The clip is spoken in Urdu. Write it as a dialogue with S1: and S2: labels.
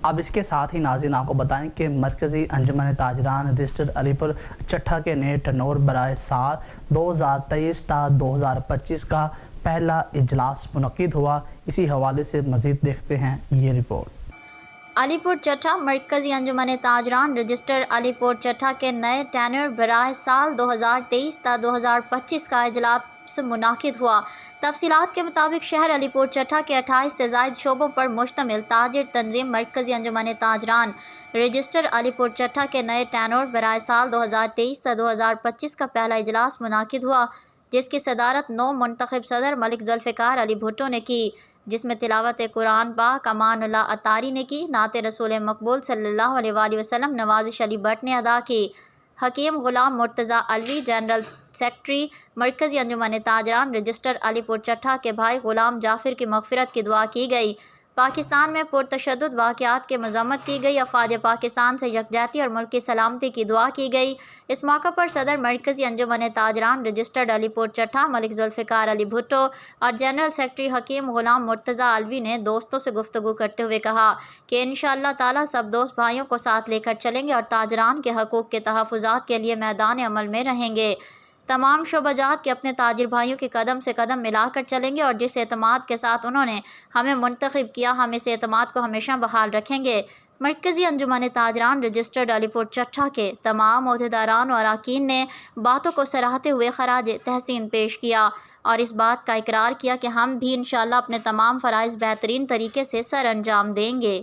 S1: اب اس کے ساتھ ہی ناظرین آپ کو بتائیں کہ مرکزی انجمن تاجران رجسٹر علی پور چٹھا کے نئے ٹرنور برائے سال 2023 تا 2025 کا پہلا اجلاس منعقد ہوا۔ اسی حوالے سے مزید دیکھتے ہیں یہ رپورٹ۔
S2: علی پور چٹھا مرکزی انجمن تاجران رجسٹر علی پور چٹھا کے نئے ٹینر برائے سال 2023 تا 2025 کا اجلاس منعقد ہوا۔ تفصیلات کے مطابق شہر علی پور چٹھا کے 28 سے زائد شعبوں پر مشتمل تاجر تنظیم مرکزی انجمن تاجران رجسٹر علی پور چٹھا کے نئے ٹینور برائے سال 2023 تا 2025 کا پہلا اجلاس منعقد ہوا، جس کی صدارت نو منتخب صدر ملک ذوالفقار علی بھٹو نے کی، جس میں تلاوت قرآن پاک امان اللہ اتاری نے کی، نعت رسول مقبول صلی اللہ علیہ وآلہ وسلم نوازش علی بٹ نے ادا کی۔ حکیم غلام مرتضیٰ علوی جنرل سیکرٹری مرکزی انجمن تاجران رجسٹر علی پور چٹھا کے بھائی غلام جعفر کی مغفرت کی دعا کی گئی۔ پاکستان میں پرتشدد واقعات کی مذمت کی گئی، افواج پاکستان سے یکجہتی اور ملکی سلامتی کی دعا کی گئی۔ اس موقع پر صدر مرکزی انجمن تاجران رجسٹرڈ علی پور چٹھا ملک ذوالفقار علی بھٹو اور جنرل سیکرٹری حکیم غلام مرتضیٰ علوی نے دوستوں سے گفتگو کرتے ہوئے کہا کہ انشاءاللہ تعالی سب دوست بھائیوں کو ساتھ لے کر چلیں گے اور تاجران کے حقوق کے تحفظات کے لیے میدان عمل میں رہیں گے۔ تمام شعبہ جات کے اپنے تاجر بھائیوں کے قدم سے قدم ملا کر چلیں گے اور جس اعتماد کے ساتھ انہوں نے ہمیں منتخب کیا، ہم اس اعتماد کو ہمیشہ بحال رکھیں گے۔ مرکزی انجمن تاجران رجسٹرڈ علی پور چٹھا کے تمام عہدیداران و اراکین نے باتوں کو سراہتے ہوئے خراج تحسین پیش کیا اور اس بات کا اقرار کیا کہ ہم بھی انشاءاللہ اپنے تمام فرائض بہترین طریقے سے سر انجام دیں گے۔